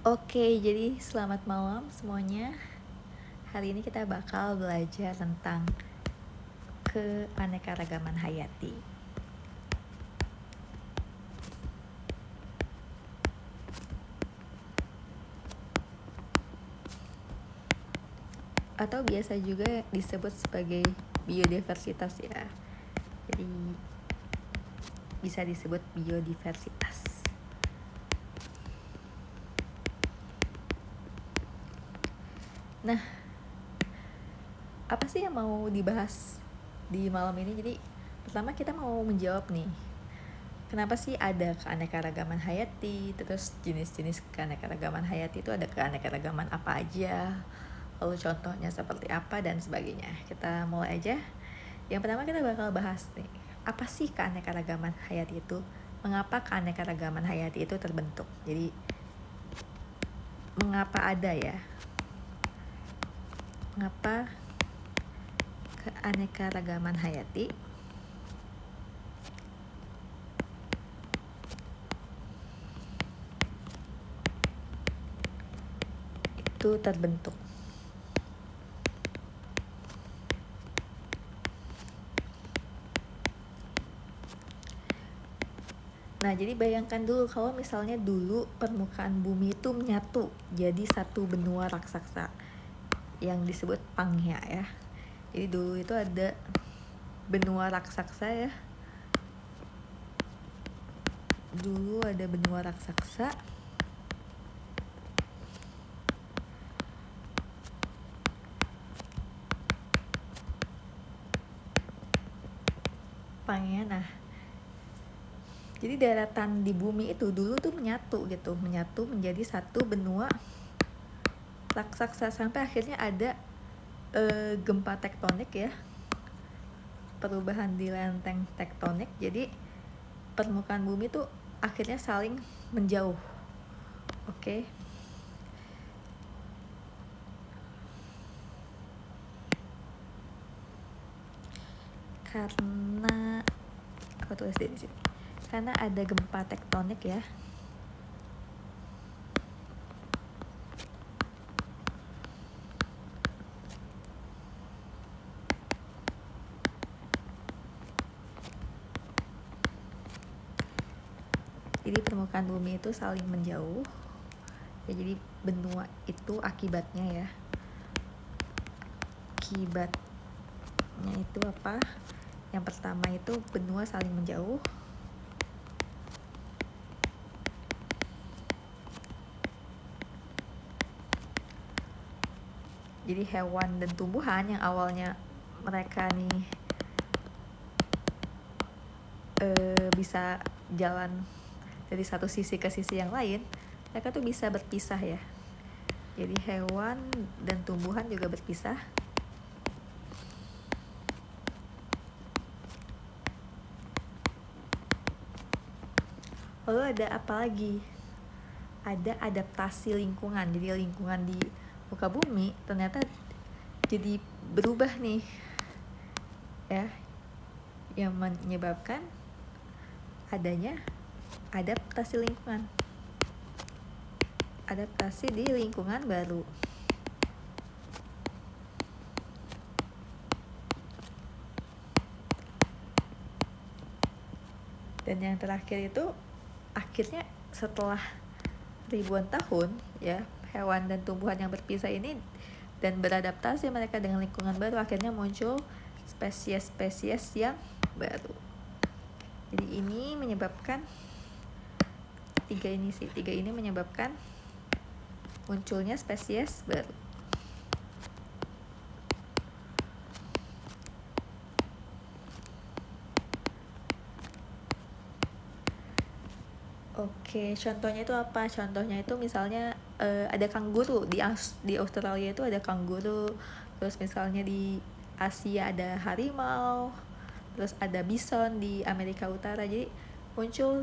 Oke, jadi selamat malam semuanya. Hari ini kita bakal belajar tentang keanekaragaman hayati. Atau biasa juga disebut sebagai biodiversitas ya. Jadi bisa disebut biodiversitas. Nah, apa sih yang mau dibahas di malam ini? Jadi pertama kita mau menjawab nih, kenapa sih ada keanekaragaman hayati? Terus jenis-jenis keanekaragaman hayati itu ada keanekaragaman apa aja? Lalu contohnya seperti apa dan sebagainya. Kita mulai aja. Yang pertama kita bakal bahas nih, apa sih keanekaragaman hayati itu? Mengapa keanekaragaman hayati itu terbentuk? Jadi mengapa ada ya? Mengapa keanekaragaman hayati itu terbentuk? Nah, jadi bayangkan dulu kalau misalnya dulu permukaan bumi itu menyatu jadi satu benua raksasa yang disebut Pangea ya. Jadi dulu itu ada benua raksasa ya. Dulu ada benua raksasa. Pangea. Nah, jadi daratan di bumi itu dulu tuh menyatu menjadi satu benua raksasa sampai akhirnya ada gempa tektonik ya, perubahan di lempeng tektonik. Jadi permukaan bumi tuh akhirnya saling menjauh. Oke. Karena aku tulis di sini. Karena ada gempa tektonik ya. Jadi permukaan bumi itu saling menjauh. Ya, jadi benua itu akibatnya ya. Akibatnya itu apa? Yang pertama itu benua saling menjauh. Jadi hewan dan tumbuhan yang awalnya mereka nih bisa jalan dari satu sisi ke sisi yang lain, mereka tuh bisa berpisah ya. Jadi hewan dan tumbuhan juga berpisah. Lalu ada apa lagi? Ada adaptasi lingkungan. Jadi lingkungan di muka bumi ternyata jadi berubah nih ya, yang menyebabkan adanya adaptasi lingkungan. Adaptasi di lingkungan baru. Dan yang terakhir itu akhirnya setelah ribuan tahun ya, hewan dan tumbuhan yang berpisah ini dan beradaptasi mereka dengan lingkungan baru, akhirnya muncul spesies-spesies yang baru. Jadi ini menyebabkan tiga ini menyebabkan munculnya spesies baru. Oke, contohnya itu apa? Contohnya itu misalnya ada kanguru di Australia itu ada kanguru, terus misalnya di Asia ada harimau, terus ada bison di Amerika Utara. Jadi muncul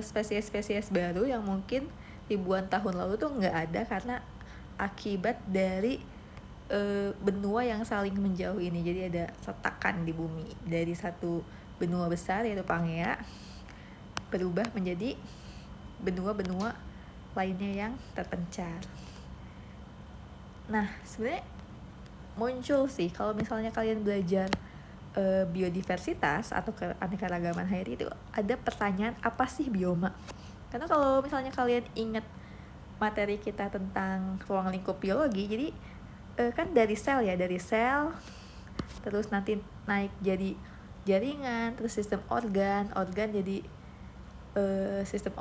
spesies-spesies baru yang mungkin ribuan tahun lalu tuh nggak ada karena akibat dari benua yang saling menjauh ini. Jadi ada retakan di bumi dari satu benua besar yaitu Pangea berubah menjadi benua-benua lainnya yang terpencar. Nah, sebenarnya muncul sih kalau misalnya kalian belajar biodiversitas atau keanekaragaman hayati itu ada pertanyaan apa sih bioma? Karena kalau misalnya kalian ingat materi kita tentang ruang lingkup biologi, jadi kan dari sel ya, dari sel terus nanti naik jadi jaringan, terus sistem organ jadi sistem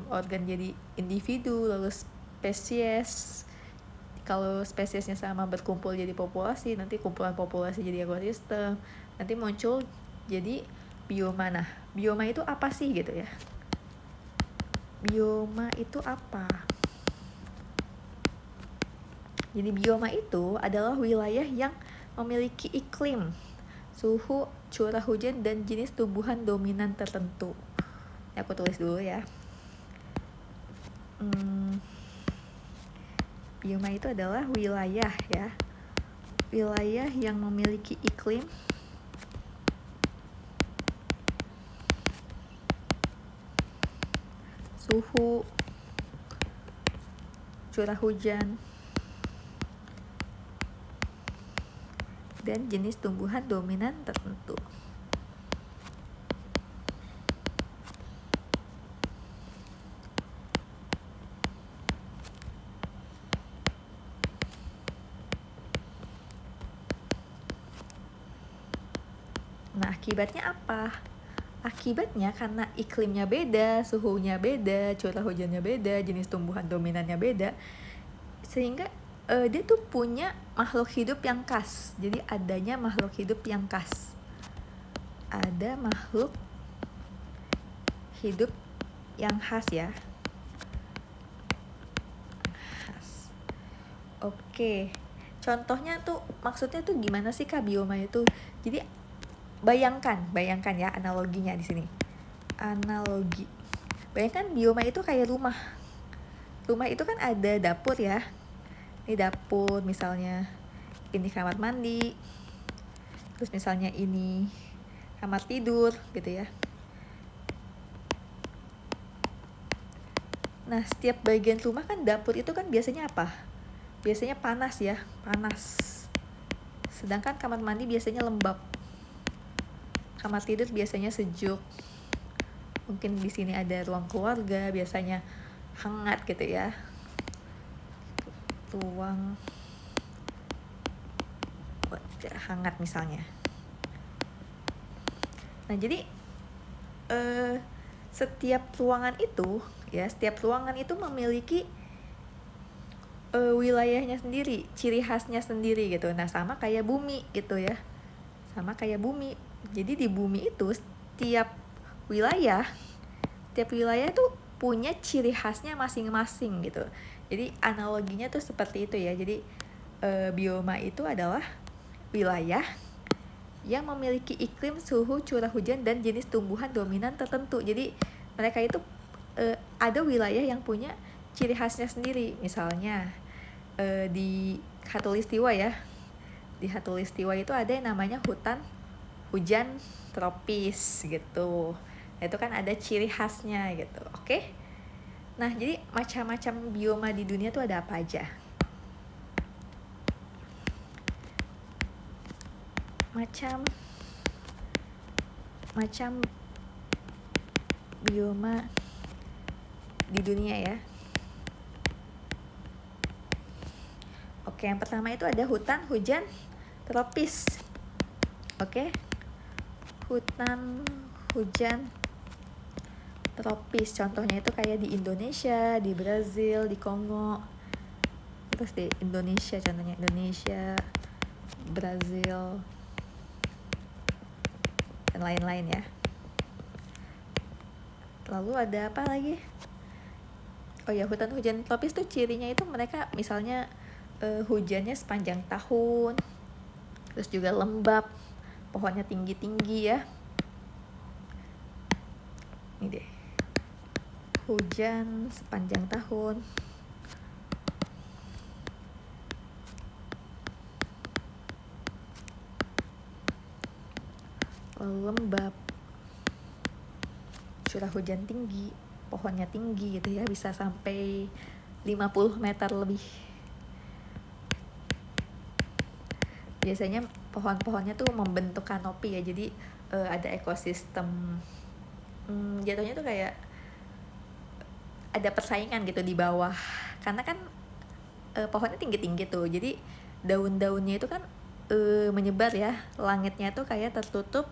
organ jadi individu, lalu spesies. Kalau spesiesnya sama berkumpul jadi populasi, nanti kumpulan populasi jadi ekosistem, nanti muncul jadi bioma. Nah, bioma itu apa sih gitu ya? Bioma itu apa? Jadi bioma itu adalah wilayah yang memiliki iklim, suhu, curah hujan, dan jenis tumbuhan dominan tertentu. Ini aku tulis dulu ya. Bioma itu adalah wilayah ya, wilayah yang memiliki iklim, suhu, curah hujan, dan jenis tumbuhan dominan tertentu. Nah, akibatnya apa? Akibatnya karena iklimnya beda, suhunya beda, curah hujannya beda, jenis tumbuhan dominannya beda, sehingga dia tuh punya makhluk hidup yang khas. Jadi adanya makhluk hidup yang khas. Ada makhluk hidup yang khas ya. Khas. Oke. Contohnya tuh, maksudnya tuh gimana sih Kak bioma itu? Jadi bayangkan ya analoginya di sini. Analogi. Bayangkan bioma itu kayak rumah. Rumah itu kan ada dapur ya. Ini dapur misalnya, ini kamar mandi, terus misalnya ini kamar tidur gitu ya. Nah, setiap bagian rumah kan dapur itu kan biasanya apa? Biasanya panas ya, panas. Sedangkan kamar mandi biasanya lembab. Kamar tidur biasanya sejuk. Mungkin di sini ada ruang keluarga, biasanya hangat gitu ya. Ruang hangat misalnya. Nah, jadi setiap ruangan itu memiliki wilayahnya sendiri, ciri khasnya sendiri gitu. Nah, sama kayak bumi gitu ya. Sama kayak bumi. Jadi di bumi itu setiap wilayah tuh punya ciri khasnya masing-masing gitu. Jadi analoginya tuh seperti itu ya. Jadi bioma itu adalah wilayah yang memiliki iklim, suhu, curah hujan, dan jenis tumbuhan dominan tertentu. Jadi mereka itu ada wilayah yang punya ciri khasnya sendiri. Misalnya di Khatulistiwa ya. Di Khatulistiwa itu ada yang namanya hutan hujan tropis gitu. Itu kan ada ciri khasnya gitu. Oke? Nah, jadi macam-macam bioma di dunia tuh ada apa aja? Macam bioma di dunia ya. Oke, yang pertama itu ada hutan hujan tropis. Oke. Hutan hujan tropis, contohnya itu kayak di Indonesia, di Brazil, di Kongo. Terus di Indonesia, contohnya Indonesia, Brazil, dan lain-lain ya. Lalu ada apa lagi? Oh ya, hutan hujan tropis tuh cirinya itu mereka misalnya hujannya sepanjang tahun, terus juga lembab, pohonnya tinggi-tinggi ya. Ini deh, hujan sepanjang tahun, lalu lembab, curah hujan tinggi. pohonnya tinggi gitu ya, bisa sampai 50 meter lebih. Biasanya pohon-pohonnya tuh membentuk kanopi ya, jadi ada ekosistem, jatuhnya tuh kayak ada persaingan gitu di bawah, karena kan pohonnya tinggi-tinggi tuh, jadi daun-daunnya itu kan menyebar ya, langitnya tuh kayak tertutup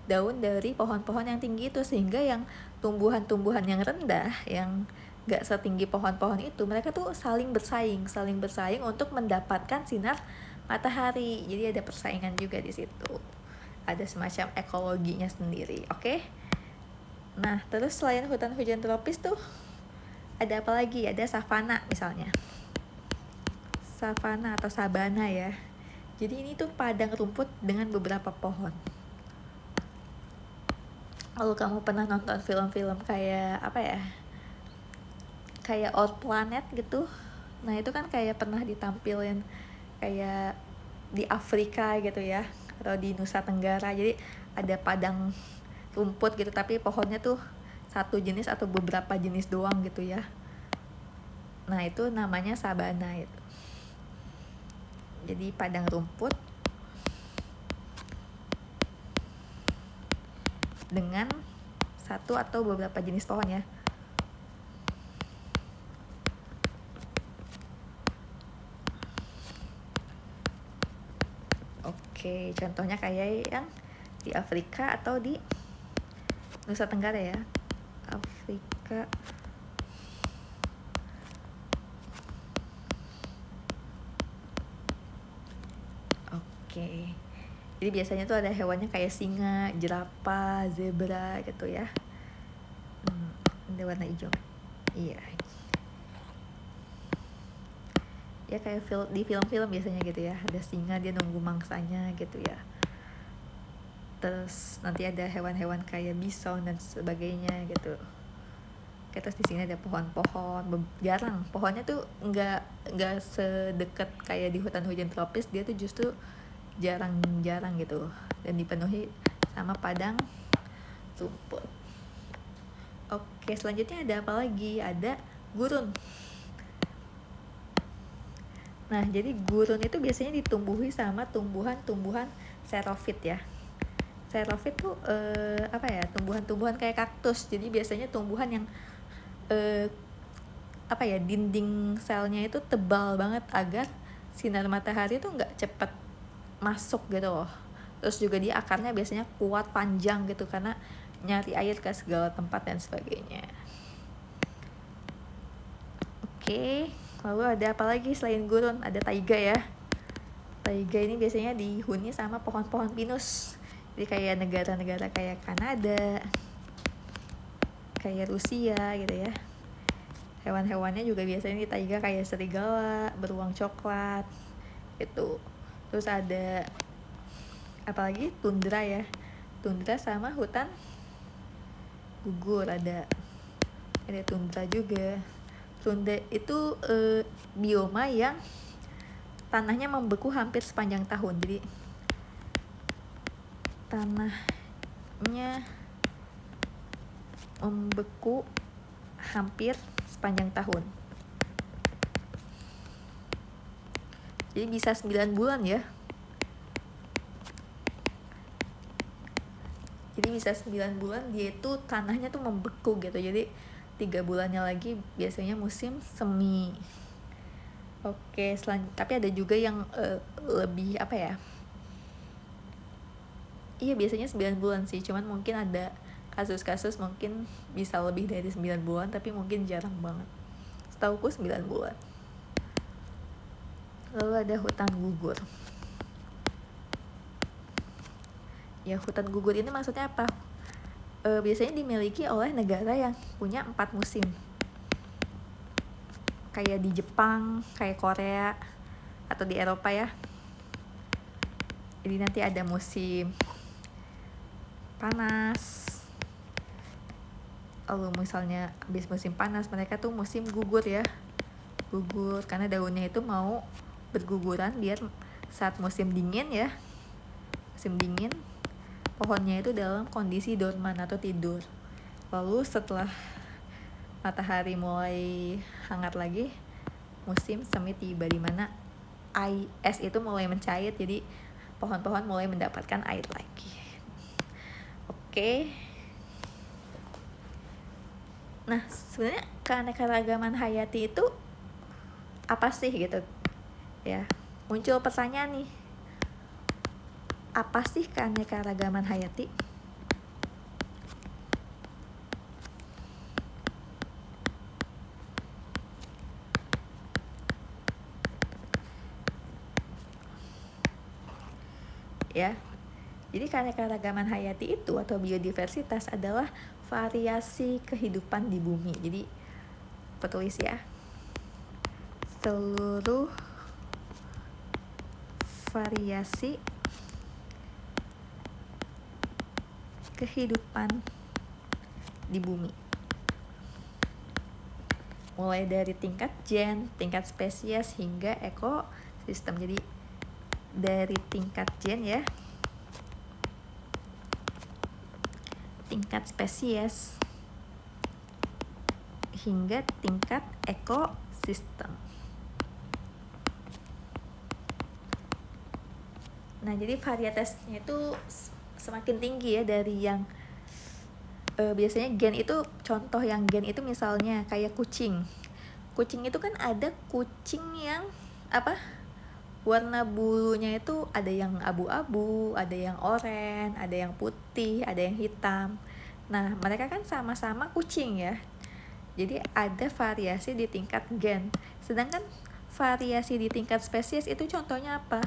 daun dari pohon-pohon yang tinggi itu, sehingga yang tumbuhan-tumbuhan yang rendah yang gak setinggi pohon-pohon itu, mereka tuh saling bersaing untuk mendapatkan sinar matahari. Jadi ada persaingan juga di situ, ada semacam ekologinya sendiri. Oke. Nah, terus selain hutan hujan tropis tuh ada apa lagi? Ada savana misalnya. Savana atau sabana ya. Jadi ini tuh padang rumput dengan beberapa pohon. Kalau kamu pernah nonton film-film kayak apa ya, kayak Our Planet gitu, nah itu kan kayak pernah ditampilin kayak di Afrika gitu ya, atau di Nusa Tenggara. Jadi ada padang rumput gitu, tapi pohonnya tuh satu jenis atau beberapa jenis doang gitu ya. Nah itu namanya sabana itu. Jadi padang rumput dengan satu atau beberapa jenis pohon ya. Oke, contohnya kayak yang di Afrika atau di Nusa Tenggara ya. Afrika. Oke. Jadi biasanya tuh ada hewannya kayak singa, jerapah, zebra gitu ya. Ada warna hijau. Iya. Ya kayak di film-film biasanya gitu ya, ada singa dia nunggu mangsanya gitu ya. Terus nanti ada hewan-hewan kayak bison dan sebagainya gitu. Oke, terus di sini ada pohon-pohon, jarang pohonnya tuh nggak sedekat kayak di hutan hujan tropis, dia tuh justru jarang-jarang gitu, dan dipenuhi sama padang rumput. Oke, selanjutnya ada apa lagi? Ada gurun. Nah, jadi gurun itu biasanya ditumbuhi sama tumbuhan-tumbuhan xerophyt ya. Xerophyt tuh apa ya? Tumbuhan-tumbuhan kayak kaktus. Jadi biasanya tumbuhan yang apa ya? Dinding selnya itu tebal banget agar sinar matahari tuh nggak cepet masuk gitu loh. Terus juga dia akarnya biasanya kuat, panjang gitu, karena nyari air ke segala tempat dan sebagainya. Oke, lalu ada apa lagi selain gurun? Ada taiga ya. Taiga ini biasanya dihuni sama pohon-pohon pinus. Jadi kayak negara-negara kayak Kanada, kayak Rusia gitu ya. Hewan-hewannya juga biasanya di taiga kayak serigala, beruang coklat gitu. Terus ada apalagi tundra ya, tundra sama hutan gugur, ada tundra juga. Tundra itu bioma yang tanahnya membeku hampir sepanjang tahun. Jadi tanahnya membeku hampir sepanjang tahun. Jadi bisa 9 bulan ya. Jadi bisa 9 bulan dia itu tanahnya tuh membeku gitu. Jadi 3 bulannya lagi biasanya musim semi. Oke, tapi ada juga yang lebih apa ya? Iya, biasanya 9 bulan sih. Cuman mungkin ada kasus-kasus mungkin bisa lebih dari 9 bulan, tapi mungkin jarang banget. Setauku 9 bulan. Lalu ada hutan gugur. Ya, hutan gugur ini maksudnya apa? Biasanya dimiliki oleh negara yang punya 4 musim. Kayak di Jepang, kayak Korea, atau di Eropa ya. Jadi nanti ada musim panas. Lalu misalnya habis musim panas, mereka tuh musim gugur ya. Gugur karena daunnya itu mau berguguran biar saat musim dingin ya. Musim dingin, pohonnya itu dalam kondisi dorman atau tidur. Lalu setelah matahari mulai hangat lagi, musim semi tiba, di mana es itu mulai mencair, jadi pohon-pohon mulai mendapatkan air lagi. Oke. Nah, sebenarnya keanekaragaman hayati itu apa sih gitu? Ya, muncul pertanyaan nih. Apa sih keanekaragaman hayati? Ya. Jadi keanekaragaman hayati itu atau biodiversitas adalah variasi kehidupan di bumi. Jadi petulis ya. Seluruh variasi kehidupan di bumi. Mulai dari tingkat gen, tingkat spesies hingga ekosistem. Jadi dari tingkat gen ya, tingkat spesies hingga tingkat ekosistem. Nah, jadi varietasnya itu semakin tinggi ya, dari yang biasanya gen itu, contoh yang gen itu misalnya kayak kucing. Kucing itu kan ada kucing yang warna bulunya itu ada yang abu-abu, ada yang oranye, ada yang putih, ada yang hitam. Nah, mereka kan sama-sama kucing ya. Jadi ada variasi di tingkat gen. Sedangkan variasi di tingkat spesies itu contohnya apa?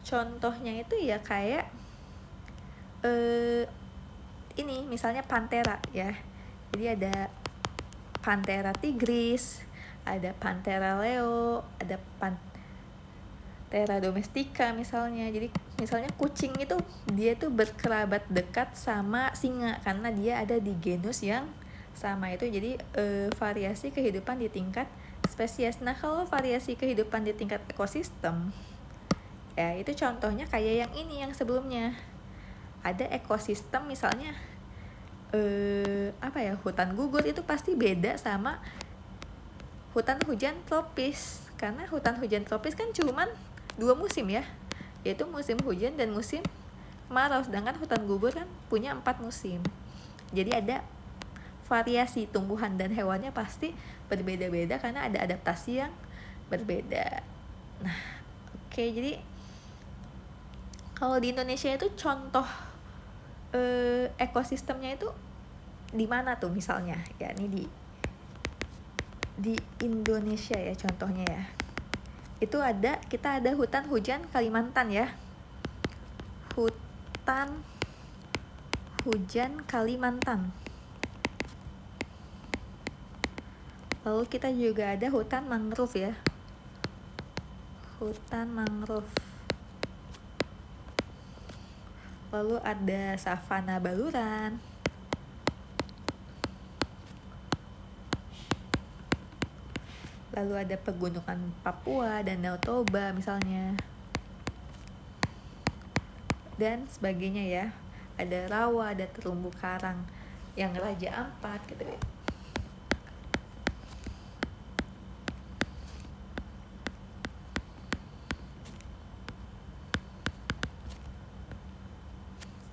Contohnya itu ya kayak ini misalnya Panthera ya. Jadi ada Panthera tigris, ada Panthera leo, ada Panthera domestica misalnya. Jadi misalnya kucing itu dia tuh berkerabat dekat sama singa karena dia ada di genus yang sama itu. Jadi variasi kehidupan di tingkat spesies. Nah, kalau variasi kehidupan di tingkat ekosistem ya, itu contohnya kayak yang ini, yang sebelumnya. Ada ekosistem misalnya hutan gugur itu pasti beda sama hutan hujan tropis, karena hutan hujan tropis kan cuman 2 musim ya, yaitu musim hujan dan musim kemarau, sedangkan hutan gugur kan punya 4 musim. Jadi ada variasi tumbuhan dan hewannya pasti berbeda-beda karena ada adaptasi yang berbeda. Nah, oke, jadi kalau di Indonesia itu contoh ekosistemnya itu di mana tuh misalnya? Ya, ini di Indonesia ya contohnya ya. Itu kita ada hutan hujan Kalimantan ya. Hutan hujan Kalimantan. Lalu kita juga ada hutan mangrove ya. Hutan mangrove. Lalu ada savana baluran. Lalu ada pegunungan Papua, Danau Toba misalnya. Dan sebagainya ya. Ada rawa, ada terumbu karang yang Raja Ampat gitu ya.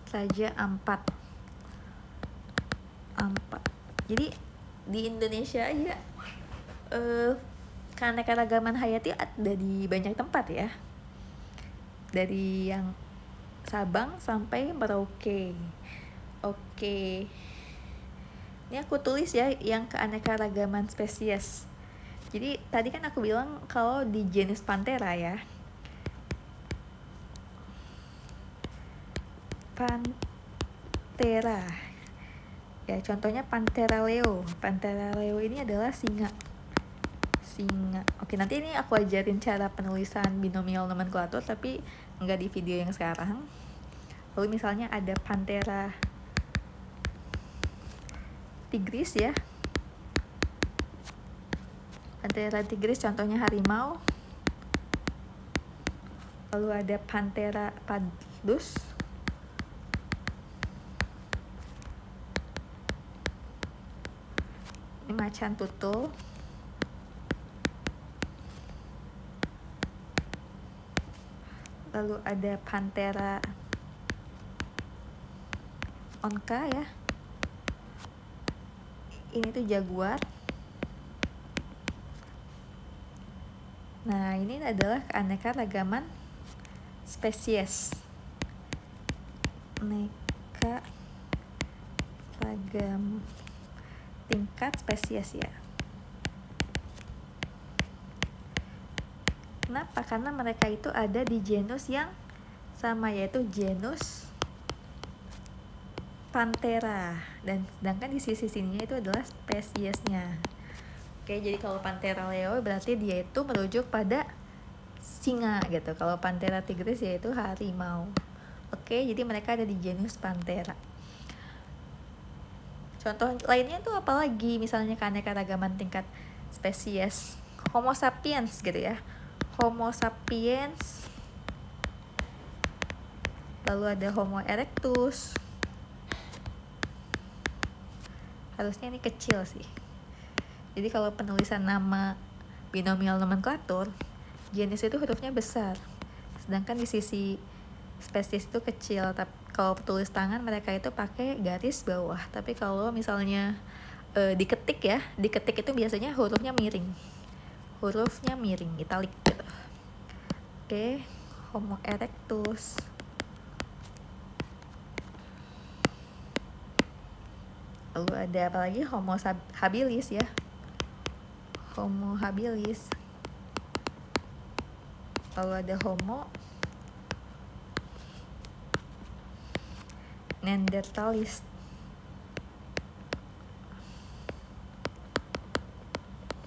Raja Ampat. Jadi di Indonesia aja keanekaragaman hayati ada di banyak tempat ya. Dari yang Sabang sampai Merauke. Oke. Ini aku tulis ya yang keanekaragaman spesies. Jadi tadi kan aku bilang kalau di genus Panthera ya. Panthera. Ya, contohnya Panthera leo. Panthera leo ini adalah singa. Oke, nanti ini aku ajarin cara penulisan binomial nomenklatur, tapi enggak di video yang sekarang. Lalu misalnya ada Panthera tigris ya. Panthera tigris contohnya harimau. Lalu ada Panthera pardus. Ini macan tutul. Lalu ada Panthera onca ya. Ini tuh jaguar. Nah, ini adalah keanekaragaman spesies. Aneka ragam tingkat spesies ya. Kenapa? Karena mereka itu ada di genus yang sama, yaitu genus Panthera, dan sedangkan di sisi sininya itu adalah spesiesnya. Oke, jadi kalau Panthera leo berarti dia itu merujuk pada singa gitu. Kalau Panthera tigris yaitu harimau. Oke, jadi mereka ada di genus Panthera. Contoh lainnya tuh apalagi, misalnya keanekaragaman tingkat spesies Homo sapiens gitu ya. Homo sapiens. Lalu ada Homo erectus. Harusnya ini kecil sih. Jadi kalau penulisan nama binomial nomenklatur, genus itu hurufnya besar. Sedangkan di sisi spesies itu kecil. Tapi kalau tulis tangan mereka itu pakai garis bawah. Tapi kalau misalnya diketik ya, diketik itu biasanya hurufnya miring. Hurufnya miring, italik gitu. Oke, Homo erectus. Lalu ada apa lagi? Homo habilis ya. Homo habilis. Lalu ada Homo neanderthalis.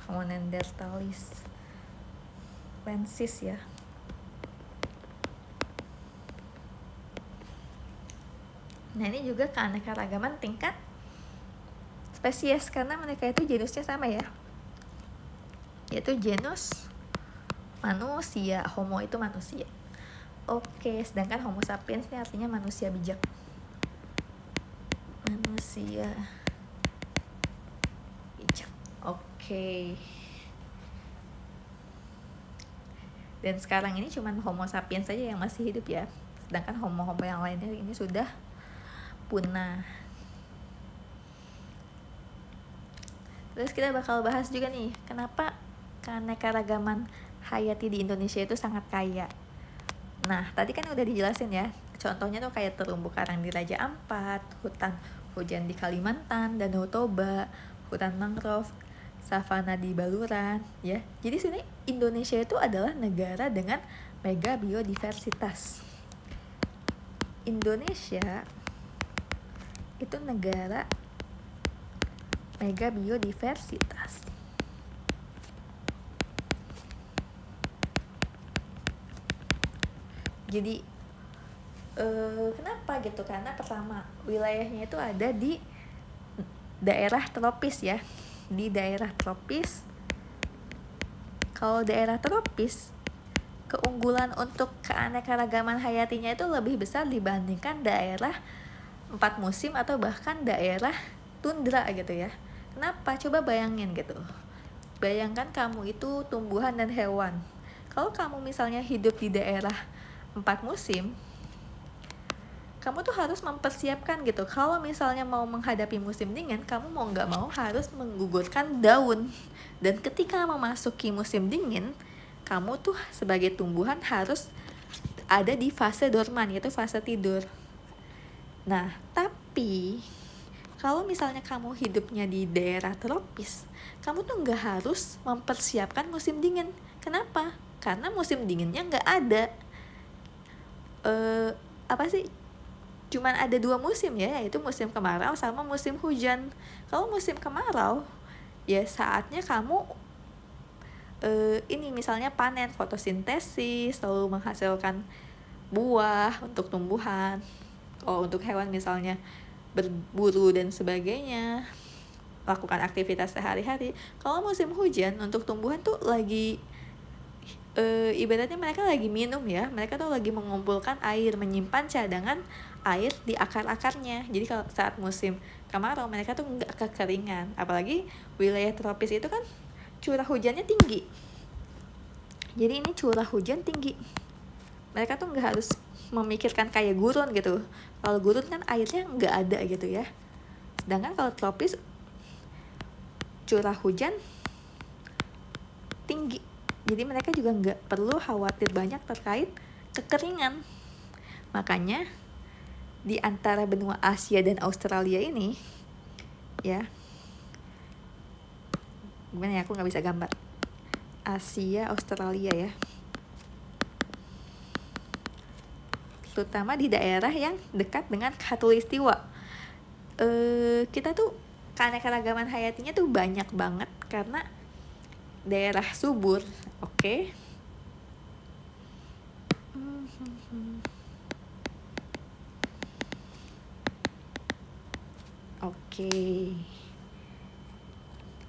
Homo neanderthalis lensis ya. Nah, ini juga keanekaragaman tingkat spesies karena mereka itu genusnya sama ya, yaitu genus manusia. Homo itu manusia. Oke, sedangkan Homo sapiens ini artinya manusia bijak. Manusia bijak. Oke. Dan sekarang ini cuman Homo sapiens saja yang masih hidup ya. Sedangkan homo-homo yang lainnya ini sudah punah. Terus kita bakal bahas juga nih, kenapa keanekaragaman hayati di Indonesia itu sangat kaya. Nah, tadi kan udah dijelasin ya. Contohnya tuh kayak terumbu karang di Raja Ampat, hutan hujan di Kalimantan, Danau Toba, hutan mangrove, savana di Baluran, ya. Jadi sebenarnya Indonesia itu adalah negara dengan mega biodiversitas. Indonesia itu negara mega biodiversitas. Jadi kenapa gitu? Karena pertama, wilayahnya itu ada di daerah tropis ya. Di daerah tropis. Kalau daerah tropis, keunggulan untuk keanekaragaman hayatinya itu lebih besar dibandingkan daerah 4 musim atau bahkan daerah tundra gitu ya. Kenapa? Coba bayangin gitu. Bayangkan kamu itu tumbuhan dan hewan. Kalau kamu misalnya hidup di daerah 4 musim, kamu tuh harus mempersiapkan gitu. Kalau misalnya mau menghadapi musim dingin, kamu mau nggak mau harus menggugurkan daun. Dan ketika memasuki musim dingin, kamu tuh sebagai tumbuhan harus ada di fase dorman, yaitu fase tidur. Nah, tapi kalau misalnya kamu hidupnya di daerah tropis, kamu tuh nggak harus mempersiapkan musim dingin. Kenapa? Karena musim dinginnya nggak ada. Cuman ada 2 musim ya, yaitu musim kemarau sama musim hujan. Kalau musim kemarau, ya saatnya kamu ini misalnya panen, fotosintesis, lalu menghasilkan buah untuk tumbuhan. Kalau untuk hewan misalnya berburu dan sebagainya, lakukan aktivitas sehari-hari. Kalau musim hujan untuk tumbuhan tuh lagi ibaratnya mereka lagi minum ya, mereka tuh lagi mengumpulkan air, menyimpan cadangan air di akar-akarnya. Jadi kalau saat musim kemarau mereka tuh nggak kekeringan. Apalagi wilayah tropis itu kan curah hujannya tinggi. Jadi ini curah hujan tinggi. Mereka tuh nggak harus memikirkan kayak gurun gitu. Kalau gurun kan airnya nggak ada gitu ya. Sedangkan kalau tropis curah hujan tinggi. Jadi mereka juga nggak perlu khawatir banyak terkait kekeringan. Makanya di antara benua Asia dan Australia ini ya, gimana ya, aku nggak bisa gambar Asia Australia ya, terutama di daerah yang dekat dengan khatulistiwa. Kita tuh keanekaragaman hayatinya tuh banyak banget karena daerah subur. Oke.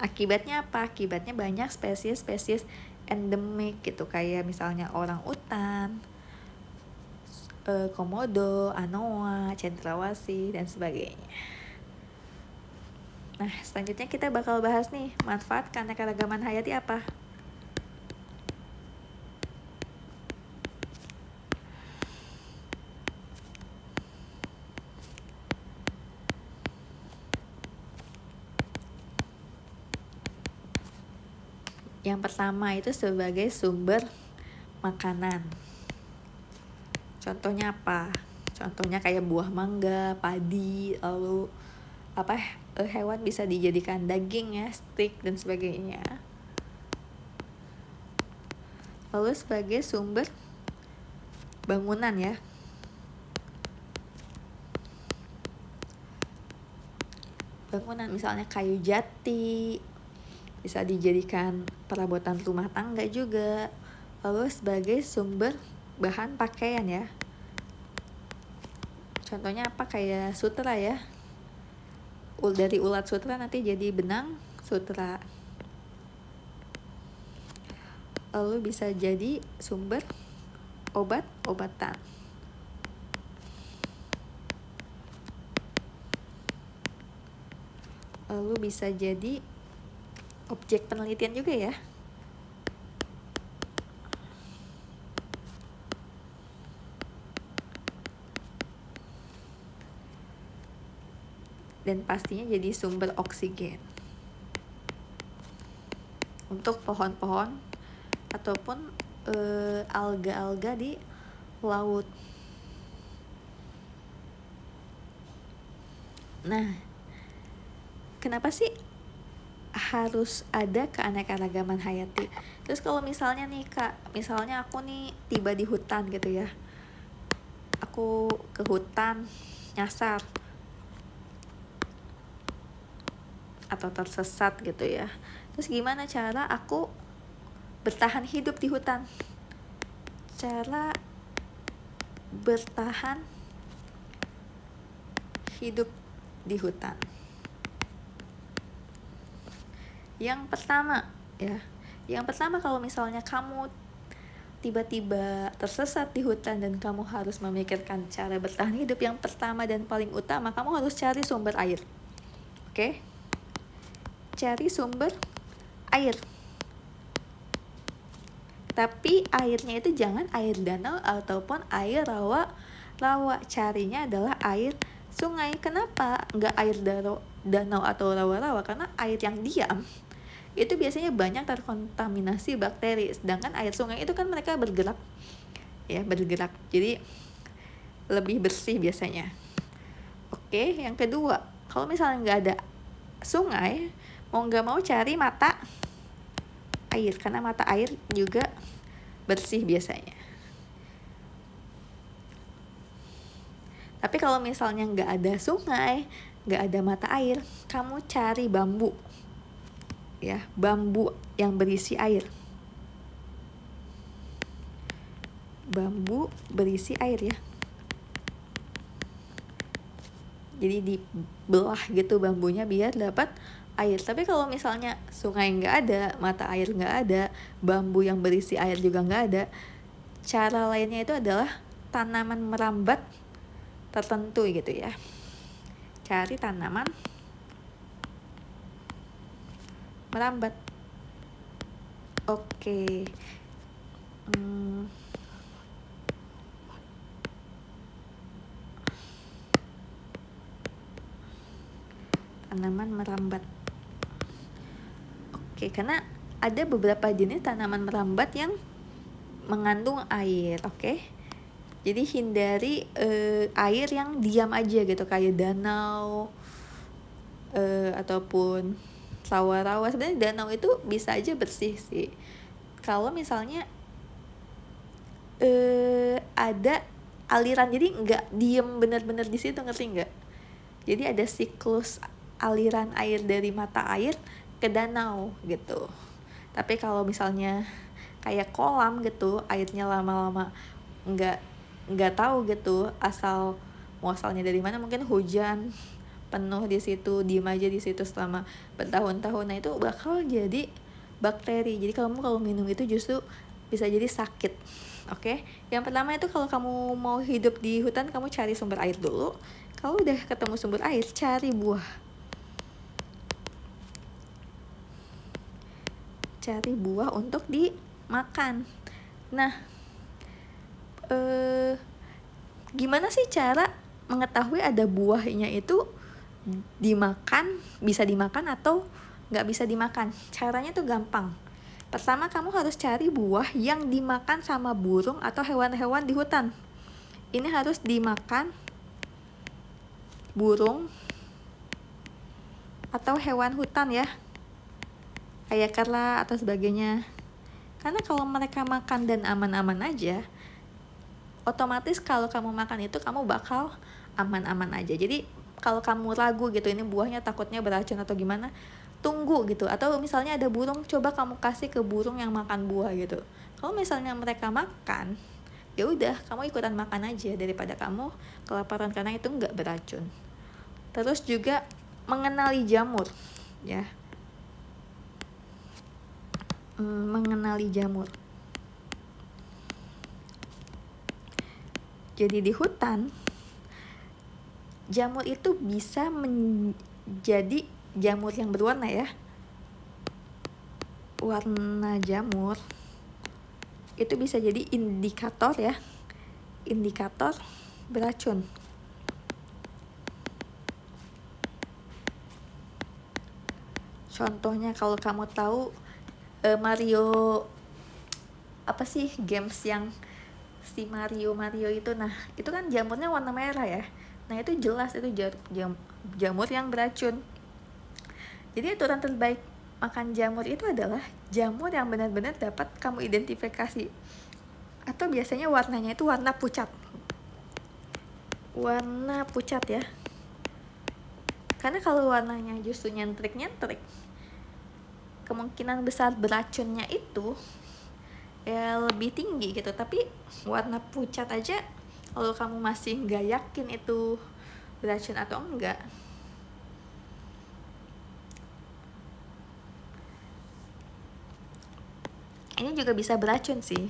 Akibatnya apa? Akibatnya banyak spesies-spesies endemik gitu, kayak misalnya orang utan, komodo, anoa, cendrawasih, dan sebagainya. Nah, selanjutnya kita bakal bahas nih, manfaat keanekaragaman hayati apa? Yang pertama itu sebagai sumber makanan. Contohnya apa? Contohnya kayak buah mangga, padi, lalu hewan bisa dijadikan daging ya, steak dan sebagainya. Lalu sebagai sumber bangunan ya. Bangunan misalnya kayu jati bisa dijadikan perabotan rumah tangga juga. Lalu sebagai sumber bahan pakaian ya. Contohnya apa? Kayak sutra ya. Dari ulat sutra nanti jadi benang sutra. Lalu bisa jadi sumber obat-obatan. Lalu bisa jadi objek penelitian juga ya. Dan pastinya jadi sumber oksigen untuk pohon-pohon ataupun alga-alga di laut. Nah, kenapa sih harus ada keanekaragaman hayati? Terus kalau misalnya nih Kak, misalnya aku nih tiba di hutan gitu ya, aku ke hutan nyasar atau tersesat gitu ya, terus gimana cara aku bertahan hidup di hutan? Cara bertahan hidup di hutan, yang pertama kalau misalnya kamu tiba-tiba tersesat di hutan dan kamu harus memikirkan cara bertahan hidup, yang pertama dan paling utama kamu harus cari sumber air. Oke? Cari sumber air. Tapi airnya itu jangan air danau ataupun air rawa. Carinya adalah air sungai. Kenapa nggak air danau atau rawa-rawa? Karena air yang diam itu biasanya banyak terkontaminasi bakteri. Sedangkan air sungai itu kan mereka bergerak. Jadi lebih bersih biasanya. Oke, yang kedua, kalau misalnya nggak ada sungai, mau nggak mau cari mata air, karena mata air juga bersih biasanya. Tapi kalau misalnya nggak ada sungai, nggak ada mata air, kamu cari bambu ya, bambu yang berisi air. Bambu berisi air ya. Jadi dibelah gitu bambunya biar dapat air. Tapi kalau misalnya sungai nggak ada, mata air nggak ada, bambu yang berisi air juga nggak ada, cara lainnya itu adalah tanaman merambat tertentu gitu ya. Cari tanaman merambat. Oke. Tanaman merambat. Oke, karena ada beberapa jenis tanaman merambat yang mengandung air, oke? Jadi hindari air yang diam aja gitu, kayak danau ataupun rawa-rawa. Sebenarnya danau itu bisa aja bersih sih. Kalau misalnya ada aliran, jadi nggak diem bener-bener di situ, ngerti nggak? Jadi ada siklus aliran air dari mata air ke danau gitu. Tapi kalau misalnya kayak kolam gitu, airnya lama-lama nggak tahu gitu muasalnya dari mana, mungkin hujan penuh di situ, diem aja di situ selama bertahun-tahun, nah itu bakal jadi bakteri. Jadi kalau minum itu justru bisa jadi sakit. Oke, yang pertama itu kalau kamu mau hidup di hutan, kamu cari sumber air dulu. Kalau udah ketemu sumber air, cari buah. Cari buah untuk dimakan. Nah, gimana sih cara mengetahui ada buahnya itu bisa dimakan atau nggak bisa dimakan? Caranya tuh gampang. Pertama, kamu harus cari buah yang dimakan sama burung atau hewan-hewan di hutan. Ini harus dimakan burung atau hewan hutan ya, kayak kera atau sebagainya. Karena kalau mereka makan dan aman-aman aja, otomatis kalau kamu makan itu kamu bakal aman-aman aja. Jadi kalau kamu ragu gitu, ini buahnya takutnya beracun atau gimana, tunggu gitu. Atau misalnya ada burung, coba kamu kasih ke burung yang makan buah gitu. Kalau misalnya mereka makan, ya udah kamu ikutan makan aja daripada kamu kelaparan, karena itu nggak beracun. Terus juga mengenali jamur ya. Mengenali jamur. Jadi di hutan, jamur itu bisa menjadi jamur yang berwarna ya. Warna jamur itu bisa jadi indikator ya, indikator beracun. Contohnya kalau kamu tahu Mario, apa sih games yang si Mario itu, nah itu kan jamurnya warna merah ya. Nah itu jelas itu jamur yang beracun. Jadi aturan terbaik makan jamur itu adalah jamur yang benar-benar dapat kamu identifikasi, atau biasanya warnanya itu warna pucat ya. Karena kalau warnanya justru nyentrik, kemungkinan besar beracunnya itu ya lebih tinggi gitu. Tapi warna pucat aja, kalau kamu masih nggak yakin itu beracun atau enggak, ini juga bisa beracun sih.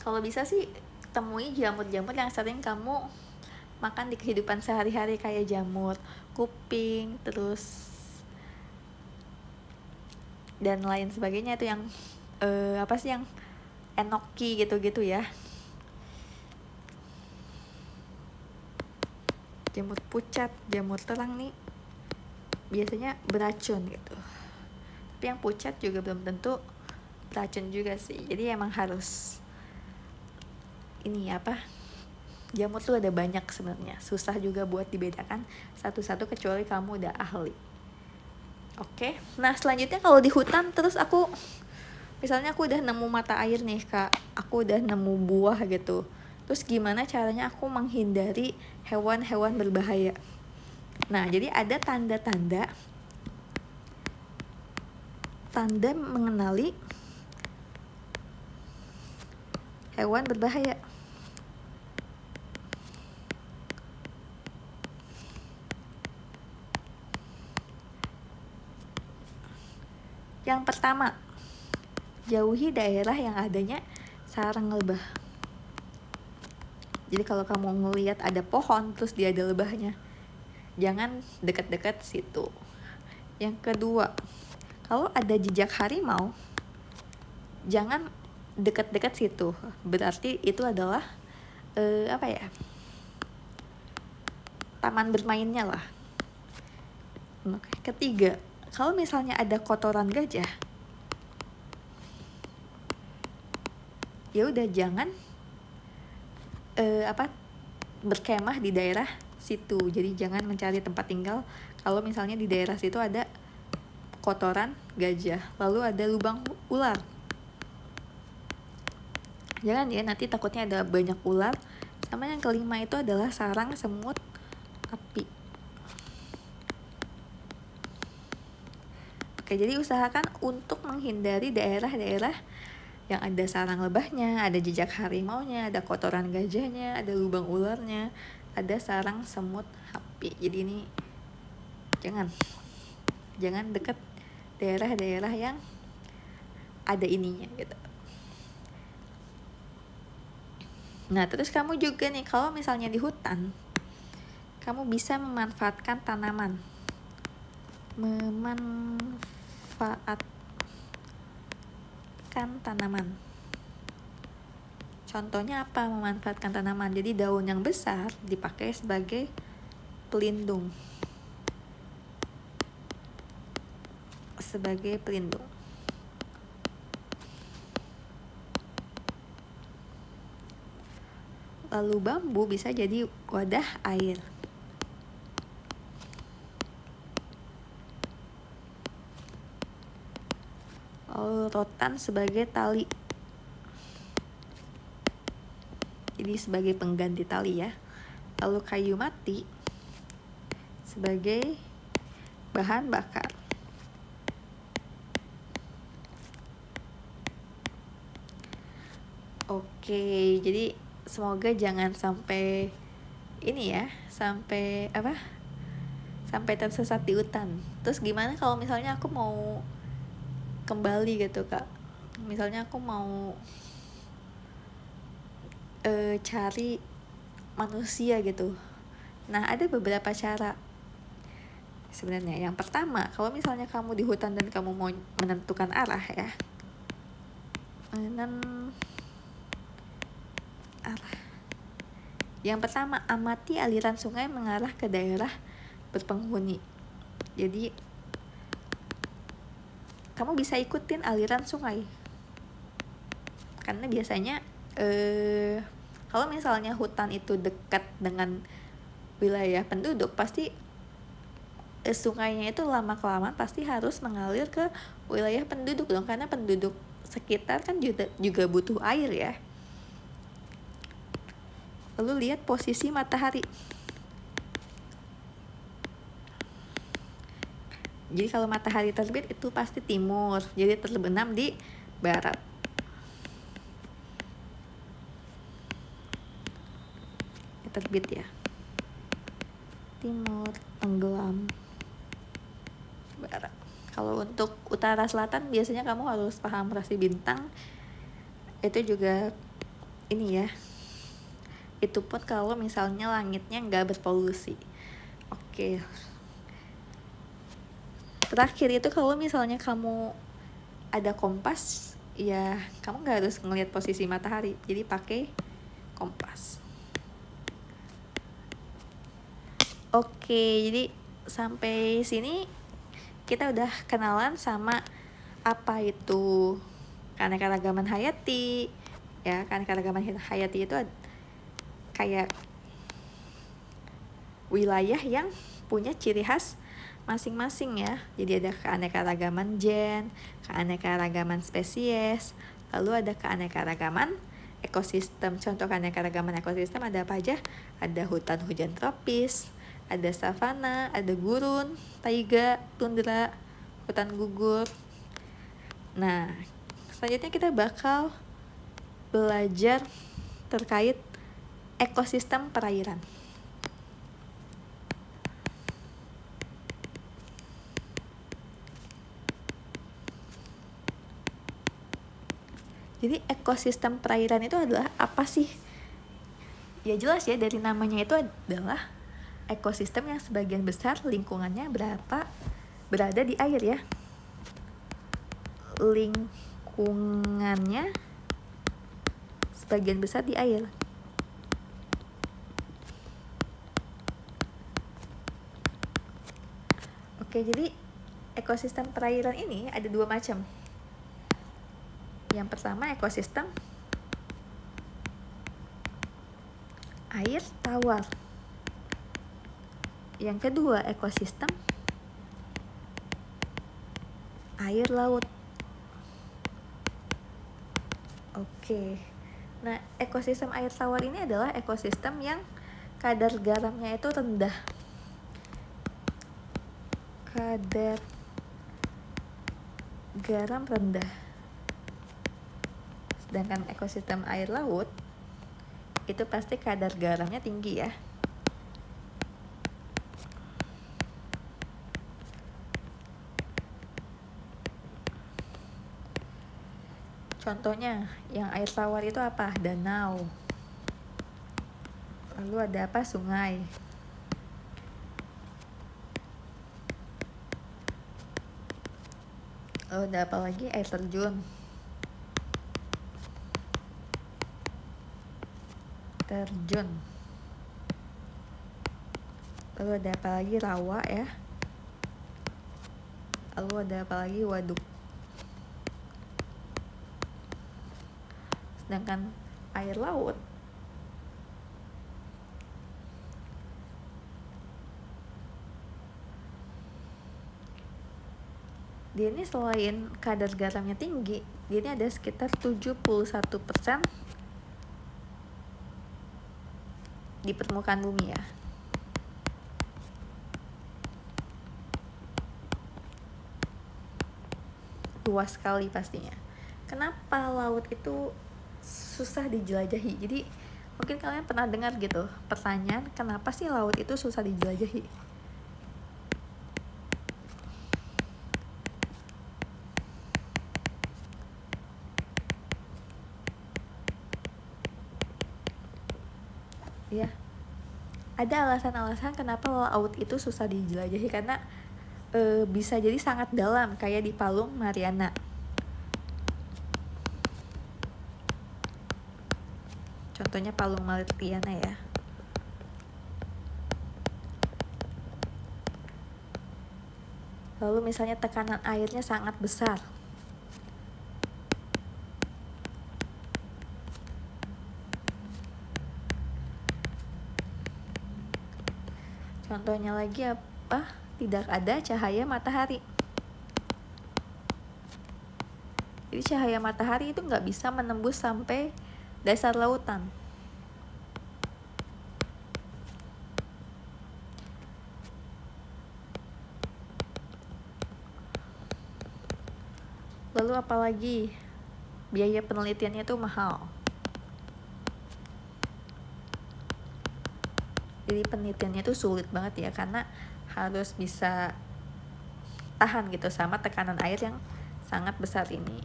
Kalau bisa sih temui jamur-jamur yang sering kamu makan di kehidupan sehari-hari, kayak jamur kuping, terus dan lain sebagainya. Itu yang apa sih, yang enoki gitu-gitu ya. Jamur pucat, jamur terang nih biasanya beracun gitu. Tapi yang pucat juga belum tentu beracun juga sih. Jadi emang harus ini apa, jamur tuh ada banyak sebenarnya, susah juga buat dibedakan satu-satu kecuali kamu udah ahli. Oke, nah selanjutnya kalau di hutan terus misalnya aku udah nemu mata air nih kak, aku udah nemu buah gitu, terus gimana caranya aku menghindari hewan-hewan berbahaya? Nah jadi ada tanda-tanda mengenali hewan berbahaya. Yang pertama, jauhi daerah yang adanya sarang lebah. Jadi kalau kamu ngelihat ada pohon terus dia ada lebahnya, jangan dekat-dekat situ. Yang kedua, kalau ada jejak harimau, jangan dekat-dekat situ. Berarti itu adalah taman bermainnya lah. Ketiga, kalau misalnya ada kotoran gajah, ya udah jangan berkemah di daerah situ. Jadi jangan mencari tempat tinggal kalau misalnya di daerah situ ada kotoran gajah, lalu ada lubang ular. Jangan ya, nanti takutnya ada banyak ular. Sama yang kelima itu adalah sarang semut api. Oke, jadi usahakan untuk menghindari daerah-daerah yang ada sarang lebahnya, ada jejak harimaunya, ada kotoran gajahnya, ada lubang ularnya, ada sarang semut api. Jadi ini jangan dekat daerah-daerah yang ada ininya gitu. Nah, terus kamu juga nih, kalau misalnya di hutan, kamu bisa memanfaatkan tanaman. Contohnya apa memanfaatkan tanaman? Jadi daun yang besar dipakai sebagai pelindung. Lalu bambu bisa jadi wadah air. Lalu rotan sebagai tali. Jadi sebagai pengganti tali ya. Lalu kayu mati sebagai bahan bakar. Oke, jadi semoga jangan sampai sampai tersesat di hutan. Terus gimana kalau misalnya aku mau kembali gitu Kak? Misalnya aku mau cari manusia gitu. Nah, ada beberapa cara sebenarnya. Yang pertama, kalau misalnya kamu di hutan dan kamu mau menentukan arah ya, yang pertama, amati aliran sungai mengarah ke daerah berpenghuni. Jadi kamu bisa ikutin aliran sungai, karena biasanya kalau misalnya hutan itu dekat dengan wilayah penduduk, pasti sungainya itu lama-kelamaan pasti harus mengalir ke wilayah penduduk dong, karena penduduk sekitar kan juga butuh air ya. Lalu lihat posisi matahari. Jadi kalau matahari terbit itu pasti timur, jadi terbenam di barat. Terbit ya, timur, tenggelam, barat. Kalau untuk utara selatan biasanya kamu harus paham rasi bintang. Itu juga ini ya, itu pun kalau misalnya langitnya nggak berpolusi. Oke. Terakhir itu kalau misalnya kamu ada kompas, ya kamu nggak harus ngelihat posisi matahari, jadi pakai kompas. Oke, jadi sampai sini kita udah kenalan sama apa itu keanekaragaman hayati. Ya, keanekaragaman hayati itu kayak wilayah yang punya ciri khas masing-masing ya. Jadi ada keanekaragaman gen, keanekaragaman spesies, lalu ada keanekaragaman ekosistem. Contoh keanekaragaman ekosistem ada apa aja? Ada hutan hujan tropis, ada savana, ada gurun, taiga, tundra, hutan gugur. Nah, selanjutnya kita bakal belajar terkait ekosistem perairan. Jadi ekosistem perairan itu adalah apa sih? Ya jelas ya, dari namanya itu adalah ekosistem yang sebagian besar lingkungannya berada di air ya. Lingkungannya sebagian besar di air. Oke, jadi ekosistem perairan ini ada dua macam. Yang pertama ekosistem air tawar. Yang kedua ekosistem air laut. Oke. Nah, ekosistem air tawar ini adalah ekosistem yang kadar garamnya itu rendah. Kadar garam rendah. Sedangkan ekosistem air laut itu pasti kadar garamnya tinggi ya. Contohnya, yang air tawar itu apa? Danau. Lalu ada apa? Sungai. Lalu ada apa lagi? Air terjun. Lalu ada apa lagi? Rawa ya. Lalu ada apa lagi? Waduk. Sedangkan air laut dia ini selain kadar garamnya tinggi, dia ini ada sekitar 71% di permukaan bumi ya. Luas sekali pastinya. Kenapa laut itu susah dijelajahi? Jadi mungkin kalian pernah dengar gitu pertanyaan, kenapa sih laut itu susah dijelajahi? Ya, ada alasan-alasan kenapa laut itu susah dijelajahi, karena bisa jadi sangat dalam kayak di Palung Mariana. Contohnya Palung Mariana ya. Lalu misalnya tekanan airnya sangat besar. Contohnya lagi apa? Tidak ada cahaya matahari. Jadi cahaya matahari itu nggak bisa menembus sampai dasar lautan. Lalu apalagi? Biaya penelitiannya itu mahal. Jadi penelitiannya itu sulit banget ya, karena harus bisa tahan gitu sama tekanan air yang sangat besar ini.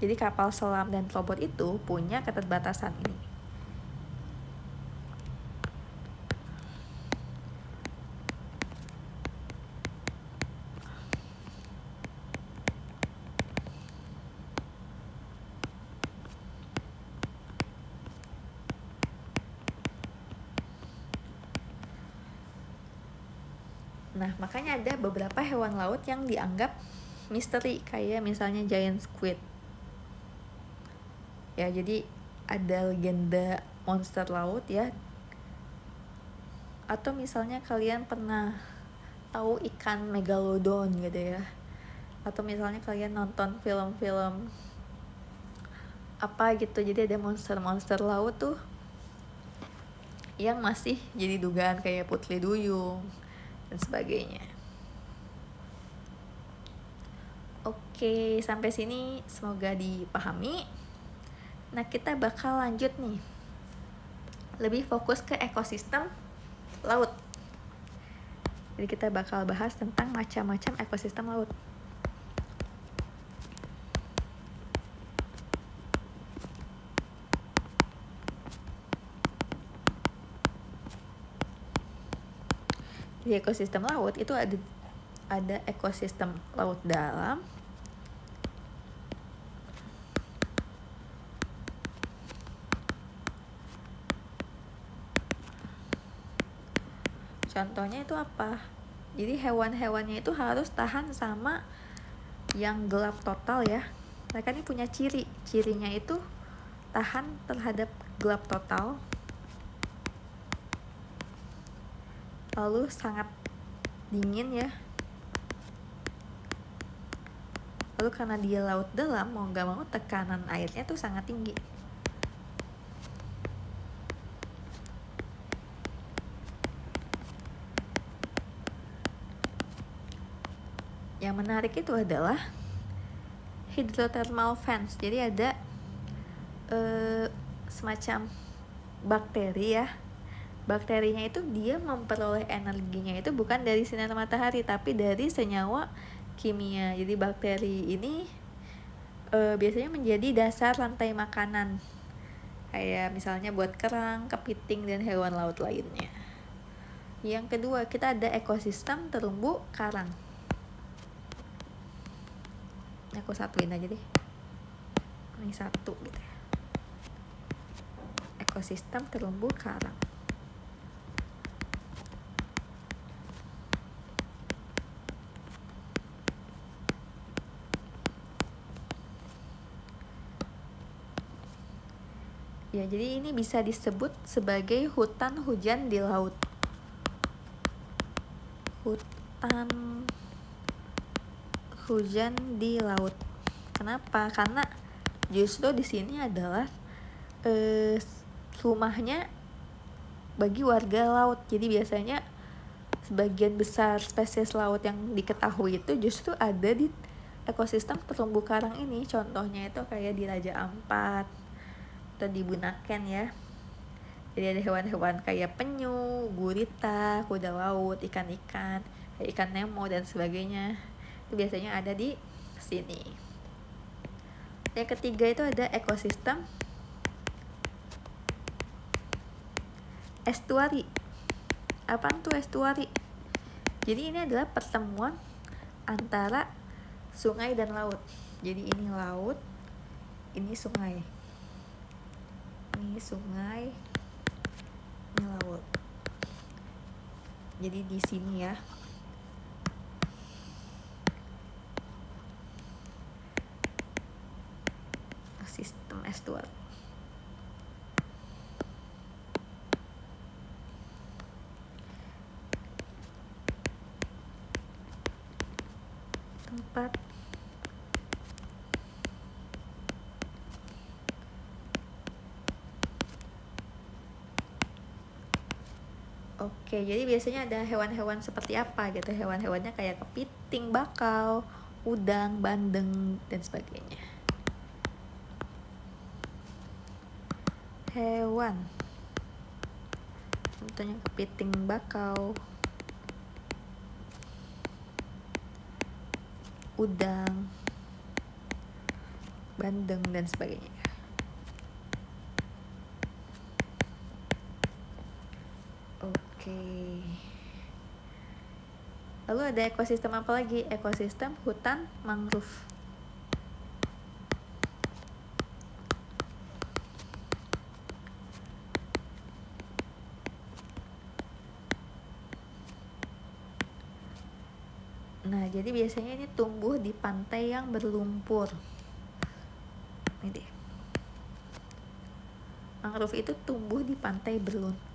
Jadi kapal selam dan robot itu punya keterbatasan ini. Nah, makanya ada beberapa hewan laut yang dianggap misteri, kayak misalnya giant squid. Ya, jadi ada legenda monster laut ya. Atau misalnya kalian pernah tahu ikan megalodon gitu ya. Atau misalnya kalian nonton film-film apa gitu, jadi ada monster-monster laut tuh yang masih jadi dugaan kayak putri duyung dan sebagainya. Oke, sampai sini semoga dipahami. Nah, kita bakal lanjut nih, lebih fokus ke ekosistem laut. Jadi kita bakal bahas tentang macam-macam ekosistem laut. di ekosistem laut itu ada ekosistem laut dalam, contohnya itu apa? Jadi hewan-hewannya itu harus tahan sama yang gelap total ya. Mereka ini punya cirinya itu tahan terhadap gelap total, lalu sangat dingin ya. Lalu karena dia laut dalam, mau gak mau tekanan airnya tuh sangat tinggi. Yang menarik itu adalah hydrothermal vents. Jadi ada semacam bakteri ya. Bakterinya itu dia memperoleh energinya itu bukan dari sinar matahari, tapi dari senyawa kimia. Jadi bakteri ini biasanya menjadi dasar rantai makanan, kayak misalnya buat kerang, kepiting, dan hewan laut lainnya. Yang kedua, kita ada ekosistem terumbu karang. Aku satuin aja deh, ini satu gitu ya. Ekosistem terumbu karang. Ya, jadi ini bisa disebut sebagai hutan hujan di laut. Hutan hujan di laut. Kenapa? Karena justru di sini adalah rumahnya bagi warga laut. Jadi biasanya sebagian besar spesies laut yang diketahui itu justru ada di ekosistem terumbu karang ini. Contohnya itu kayak di Raja Ampat atau di Bunaken ya. Jadi ada hewan-hewan kayak penyu, gurita, kuda laut, ikan-ikan, ikan Nemo dan sebagainya. Itu biasanya ada di sini. Yang ketiga itu ada ekosistem estuari. Apaan tuh estuari? Jadi ini adalah pertemuan antara sungai dan laut. Jadi ini laut, ini sungai. Ini sungai, ini laut. Jadi di sini ya. Sistem estuari. Tempat Oke, jadi biasanya ada hewan-hewan seperti apa gitu. Hewan-hewannya kayak kepiting, bakau, udang, bandeng, dan sebagainya. Hewan, contohnya kepiting, bakau, udang, bandeng, dan sebagainya. Oke. Lalu ada ekosistem apa lagi? Ekosistem hutan mangrove. Nah, jadi biasanya ini tumbuh di pantai yang berlumpur. Ini deh. Mangrove itu tumbuh di pantai berlumpur.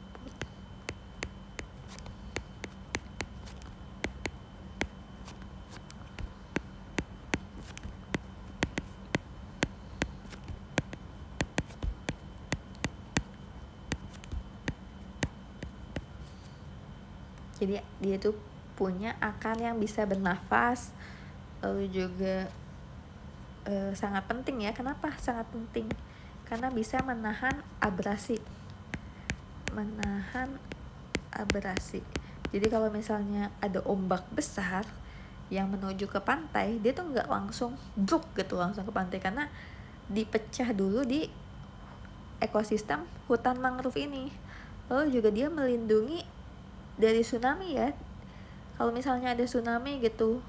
Jadi dia tuh punya akar yang bisa bernafas, lalu juga sangat penting ya. Kenapa sangat penting? Karena bisa menahan abrasi. Jadi kalau misalnya ada ombak besar yang menuju ke pantai, dia tuh nggak langsung bruk gitu langsung ke pantai, karena dipecah dulu di ekosistem hutan mangrove ini. Lalu juga dia melindungi dari tsunami ya. kalau misalnya ada tsunami gitu,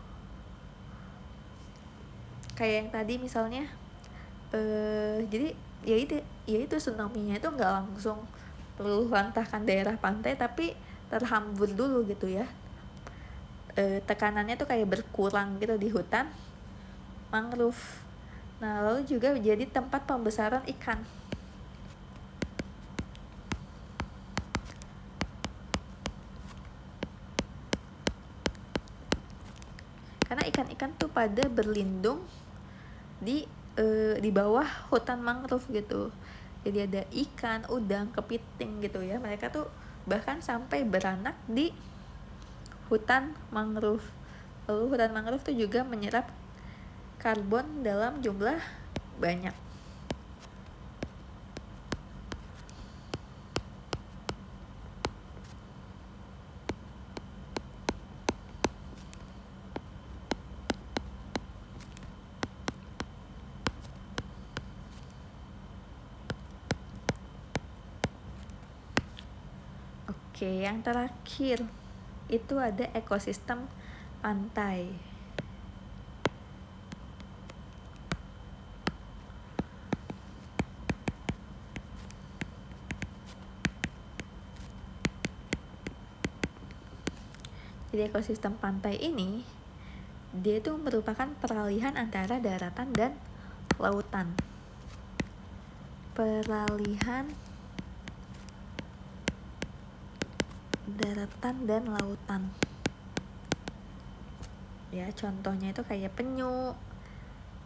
kayak yang tadi misalnya jadi ya itu tsunami-nya itu nggak langsung meluluh lantahkan daerah pantai, tapi terhambur dulu gitu ya. Tekanannya tuh kayak berkurang gitu di hutan mangrove. Nah, lalu juga jadi tempat pembesaran ikan. Karena ikan-ikan tuh pada berlindung di bawah hutan mangrove gitu. Jadi ada ikan, udang, kepiting gitu ya. Mereka tuh bahkan sampai beranak di hutan mangrove. Lalu hutan mangrove tuh juga menyerap karbon dalam jumlah banyak. Oke, yang terakhir itu ada ekosistem pantai. Jadi ekosistem pantai ini dia itu merupakan peralihan antara daratan dan lautan. Peralihan daratan dan lautan. Ya, contohnya itu kayak penyu,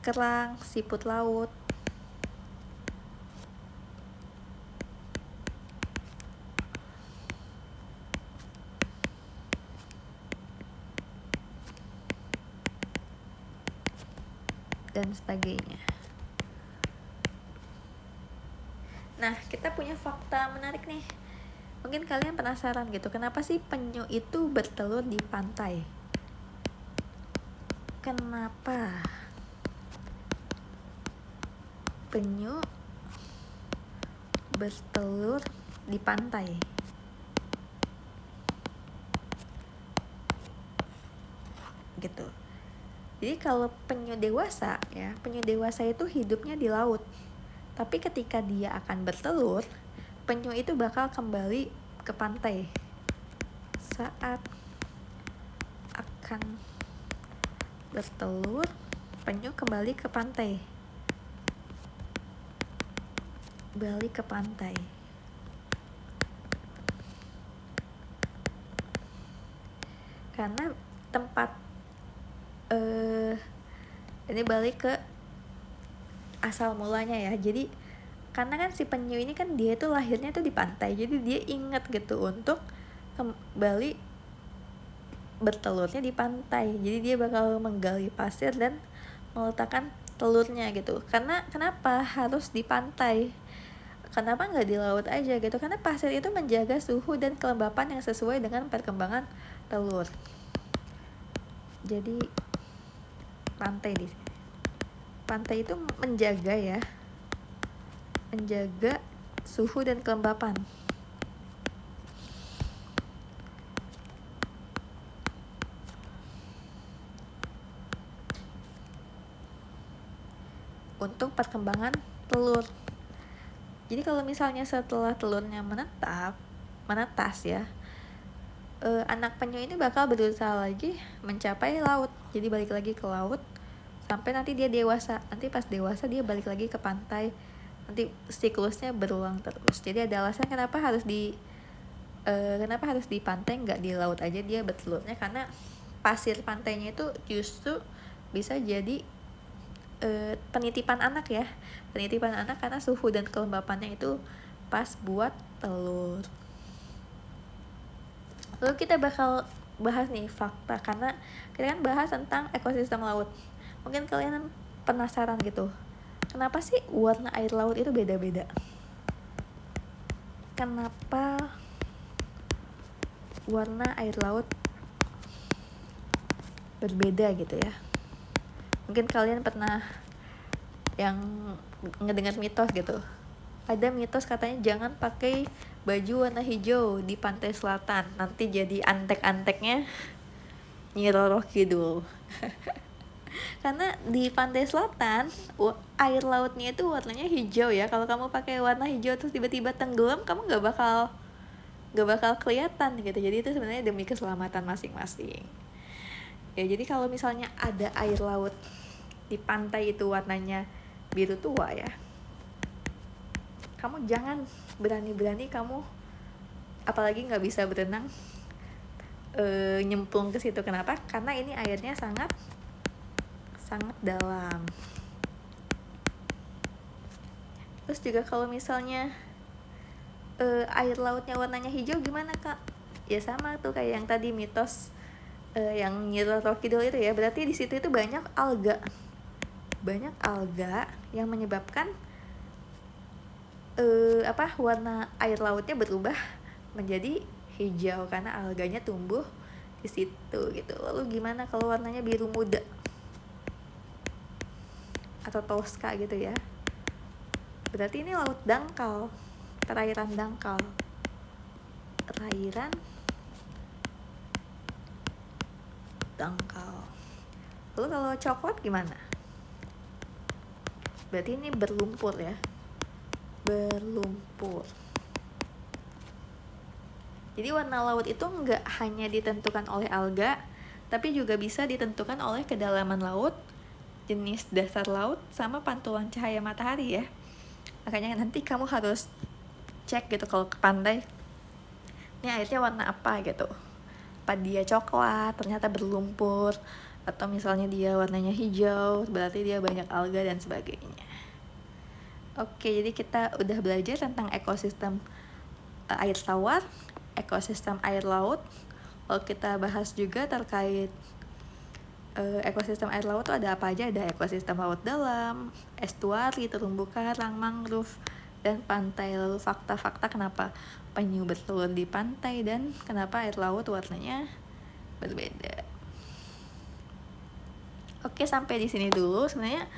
kerang, siput laut. Dan sebagainya. Nah, kita punya fakta menarik nih. Mungkin kalian penasaran gitu, kenapa sih penyu itu bertelur di pantai? Kenapa penyu bertelur di pantai? Gitu. Jadi kalau penyu dewasa ya, penyu dewasa itu hidupnya di laut. Tapi ketika dia akan bertelur, penyu itu bakal kembali ke pantai. Saat akan bertelur, penyu kembali ke pantai. Balik ke pantai. Karena tempat ini balik ke asal mulanya ya. Jadi karena kan si penyu ini kan dia tuh lahirnya tuh di pantai, jadi dia ingat gitu untuk kembali bertelurnya di pantai. Jadi dia bakal menggali pasir dan meletakkan telurnya gitu. Karena kenapa harus di pantai? Kenapa nggak di laut aja gitu? Karena pasir itu menjaga suhu dan kelembapan yang sesuai dengan perkembangan telur. Jadi pantai di sini. Pantai itu menjaga ya, menjaga suhu dan kelembapan. Untuk perkembangan telur. Jadi kalau misalnya setelah telurnya menetas ya, anak penyu ini bakal berusaha lagi mencapai laut. Jadi balik lagi ke laut sampai nanti dia dewasa. Nanti pas dewasa dia balik lagi ke pantai. Nanti siklusnya berulang terus. Jadi ada alasan kenapa harus di pantai, nggak di laut aja dia bertelurnya, karena pasir pantainya itu justru bisa jadi penitipan anak ya. Penitipan anak karena suhu dan kelembapannya itu pas buat telur. Lalu kita bakal bahas nih fakta, karena kita kan bahas tentang ekosistem laut. Mungkin kalian penasaran gitu, kenapa sih warna air laut itu beda-beda? Kenapa warna air laut berbeda gitu ya? Mungkin kalian pernah yang ngedengar mitos gitu. Ada mitos katanya jangan pakai baju warna hijau di pantai selatan, nanti jadi antek-anteknya Nyi Roro Kidul. Karena di pantai selatan air lautnya itu warnanya hijau ya. Kalau kamu pakai warna hijau terus tiba-tiba tenggelam, kamu nggak bakal kelihatan gitu. Jadi itu sebenarnya demi keselamatan masing-masing ya. Jadi kalau misalnya ada air laut di pantai itu warnanya biru tua ya, kamu jangan berani-berani kamu, apalagi nggak bisa berenang, nyemplung ke situ. Kenapa? Karena ini airnya sangat dalam. Terus juga kalau misalnya air lautnya warnanya hijau gimana kak? Ya sama tuh kayak yang tadi mitos yang Nyi Roro Kidul itu ya. Berarti di situ itu banyak alga yang menyebabkan warna air lautnya berubah menjadi hijau karena alganya tumbuh di situ gitu. Lalu gimana kalau warnanya biru muda atau toska gitu ya? Berarti ini laut dangkal, perairan dangkal. Lalu kalau coklat gimana? Berarti ini berlumpur ya, berlumpur. Jadi warna laut itu nggak hanya ditentukan oleh alga, tapi juga bisa ditentukan oleh kedalaman laut, jenis dasar laut, sama pantulan cahaya matahari ya. Makanya nanti kamu harus cek gitu kalau ke pantai, ini airnya warna apa gitu. Apa dia coklat, ternyata berlumpur, atau misalnya dia warnanya hijau, berarti dia banyak alga dan sebagainya. Oke, jadi kita udah belajar tentang ekosistem air tawar, ekosistem air laut. Lalu kita bahas juga terkait ekosistem air laut itu ada apa aja. Ada ekosistem laut dalam, estuari, terumbu karang, mangrove, dan pantai. Lalu fakta-fakta kenapa penyu bertelur di pantai dan kenapa air laut warnanya berbeda. Oke, sampai di sini dulu. Sebenarnya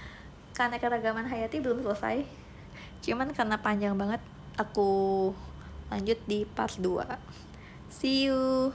keanekaragaman hayati belum selesai, cuman karena panjang banget, aku lanjut di part 2. See you.